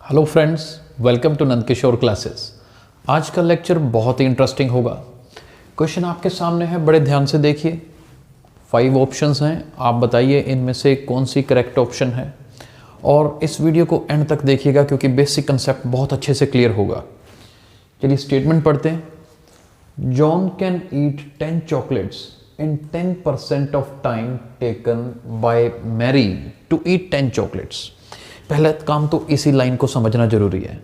Hello friends, welcome to Nandkishore classes. आज का lecture बहुत ही इंटरेस्टिंग होगा। क्वेश्चन आपके सामने है, बड़े ध्यान से देखिए। 5 ऑप्शंस हैं, आप बताइए इनमें से कौन सी करेक्ट ऑप्शन है। और इस वीडियो को एंड तक देखिएगा क्योंकि बेसिक कंसेप्ट बहुत अच्छे से क्लियर होगा। चलिए स्टेटमेंट पढ़ते हैं। John can eat 10 chocolates in 10% of time taken by Mary to eat 10 chocolates. पहला काम तो इसी लाइन को समझना जरूरी है।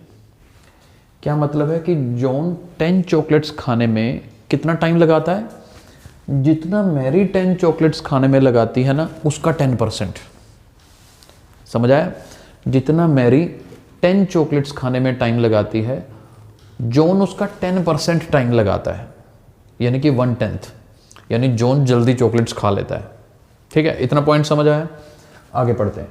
क्या मतलब है कि जॉन 10 चॉकलेट्स खाने में कितना टाइम लगाता है? जितना मैरी 10 चॉकलेट्स खाने में लगाती है ना, उसका 10%। समझ आया? जितना मैरी 10 चॉकलेट्स खाने में टाइम लगाती है, जॉन उसका 10% टाइम लगाता है, यानी कि 1/10। यानी जॉन जल्दी चॉकलेट्स खा लेता है। ठीक है, इतना पॉइंट समझ आया? आगे पढ़ते हैं।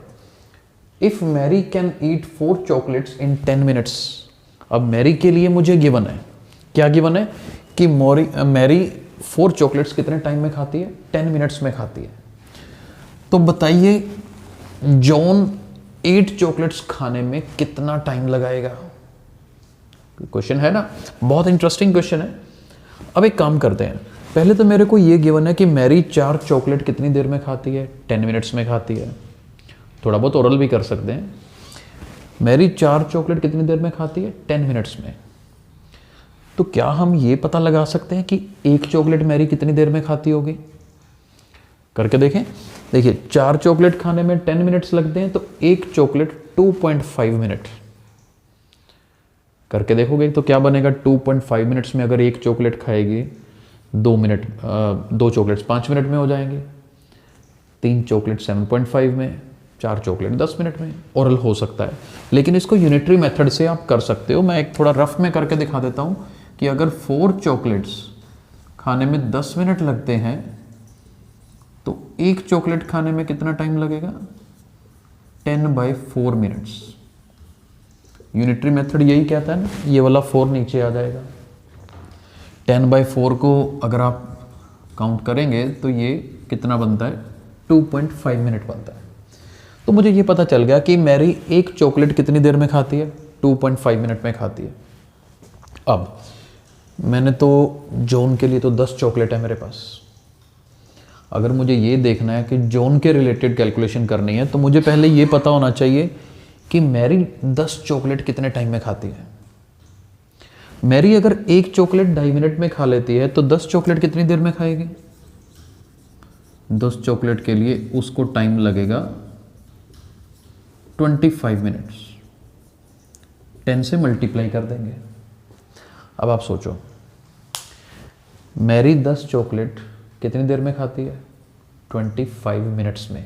If Mary can eat 4 chocolates in 10 minutes. अब मैरी के लिए मुझे गिवन है, क्या गिवन है कि मैरी 4 चॉकलेट्स कितने टाइम में खाती है? 10 मिनट्स में खाती है। तो बताइए जॉन 8 चॉकलेट्स खाने में कितना टाइम लगाएगा? क्वेश्चन है ना, बहुत इंटरेस्टिंग क्वेश्चन है। अब एक काम करते हैं, पहले तो मेरे को ये गिवन है कि मैरी 4 चॉकलेट कितनी देर में खाती है? 10 मिनट्स में खाती है। थोड़ा बहुत ओरल भी कर सकते हैं। मैरी 4 चॉकलेट कितनी देर में खाती है? 10 मिनट्स में। तो क्या हम ये पता लगा सकते हैं कि 1 चॉकलेट मैरी कितनी देर में खाती होगी? करके देखें। देखिए 4 चॉकलेट खाने में 10 मिनट्स लगते हैं, तो 1 चॉकलेट 2.5 मिनट। करके देखोगे तो क्या बनेगा? 2.5 मिनट्स में अगर 1 चॉकलेट खाएगी, 2 चॉकलेट्स 5 मिनट में हो जाएंगे, 3 चॉकलेट 7.5 में, 4 चॉकलेट 10 मिनट में। ओरल हो सकता है, लेकिन इसको यूनिटरी मेथड से आप कर सकते हो। मैं एक थोड़ा रफ में करके दिखा देता हूं कि अगर 4 चॉकलेट्स खाने में 10 मिनट लगते हैं, तो 1 चॉकलेट खाने में कितना टाइम लगेगा? 10/4 मिनट्स। यूनिटरी मेथड यही कहता है ना, ये वाला 4 नीचे आ जाएगा। 10/4 को अगर आप काउंट करेंगे तो ये कितना बनता है? 2.5 मिनट बनता है। तो मुझे ये पता चल गया कि मैरी 1 चॉकलेट कितनी देर में खाती है? 2.5 मिनट में खाती है। अब मैंने तो जॉन के लिए तो 10 चॉकलेट है मेरे पास। अगर मुझे ये देखना है कि जॉन के रिलेटेड कैलकुलेशन करनी है, तो मुझे पहले ये पता होना चाहिए कि मैरी 10 चॉकलेट कितने टाइम में खाती है। मैरी अगर 1 चॉकलेट 2.5 मिनट में खा लेती है, तो 10 चॉकलेट कितनी देर में खाएगी? 10 चॉकलेट के लिए उसको टाइम लगेगा 25 मिनट्स। 10 से मल्टीप्लाई कर देंगे। अब आप सोचो, मैरी 10 चॉकलेट कितनी देर में खाती है? 25 मिनट्स में।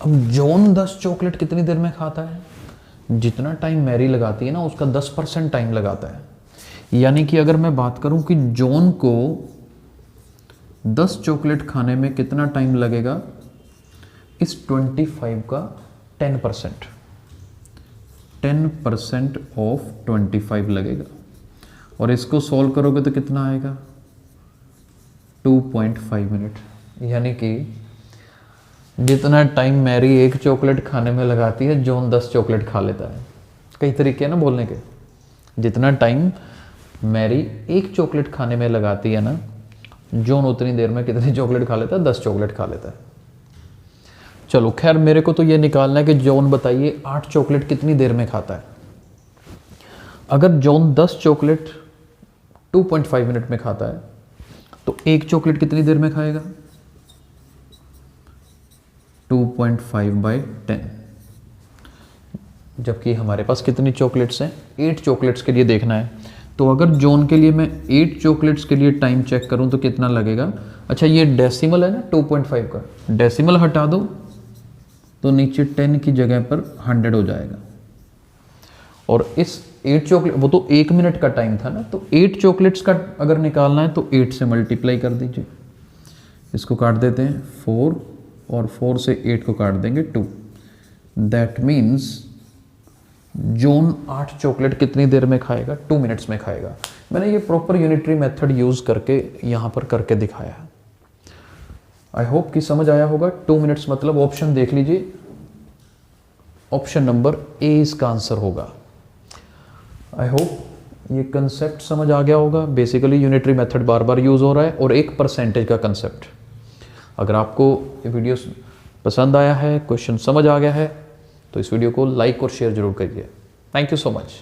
अब जॉन 10 चॉकलेट कितनी देर में खाता है? जितना टाइम मैरी लगाती है ना, उसका 10% टाइम लगाता है। यानी कि अगर मैं बात करूं कि जॉन को 10 चॉकलेट खाने में कितना टाइम लगेगा, इस 25 का 10%, 10% ऑफ 25 लगेगा। और इसको सॉल्व करोगे तो कितना आएगा? 2.5 मिनट। यानी कि जितना टाइम मैरी 1 चॉकलेट खाने में लगाती है, जॉन 10 चॉकलेट खा लेता है। कई तरीके हैं ना बोलने के। जितना टाइम मैरी 1 चॉकलेट खाने में लगाती है ना, जॉन उतनी देर में कितनी चॉकलेट खा लेता है? 10 चॉकलेट खा लेता है। चलो खैर, मेरे को तो ये निकालना है कि जॉन बताइए 8 चॉकलेट कितनी देर में खाता है। अगर जॉन 10 चॉकलेट 2.5 मिनट में खाता है, तो 1 चॉकलेट कितनी देर में खाएगा? 2.5/10। जबकि हमारे पास कितनी चॉकलेट्स हैं? 8 चॉकलेट्स के लिए देखना है। तो अगर जॉन के लिए मैं 8 चॉकलेट्स के लिए टाइम चेक करूं तो कितना लगेगा? अच्छा, ये डेसिमल है ना 2.5 का, डेसिमल हटा दो तो नीचे 10 की जगह पर 100 हो जाएगा। और इस 8 चॉकलेट, वो तो 1 मिनट का टाइम था ना, तो 8 चॉकलेट्स का अगर निकालना है तो 8 से मल्टीप्लाई कर दीजिए। इसको काट देते हैं 4, और 4 से 8 को काट देंगे 2। दैट मीन्स जॉन 8 चॉकलेट कितनी देर में खाएगा? 2 मिनट्स में खाएगा। मैंने ये प्रॉपर यूनिटरी मेथड यूज करके यहाँ पर करके दिखाया है। आई होप कि समझ आया होगा। 2 मिनट्स मतलब ऑप्शन देख लीजिए, ऑप्शन नंबर ए इसका आंसर होगा। आई होप ये कंसेप्ट समझ आ गया होगा। बेसिकली यूनिटरी मेथड बार बार यूज़ हो रहा है और एक परसेंटेज का कंसेप्ट। अगर आपको ये वीडियो पसंद आया है, क्वेश्चन समझ आ गया है, तो इस वीडियो को लाइक और शेयर जरूर करिए। Thank you so much.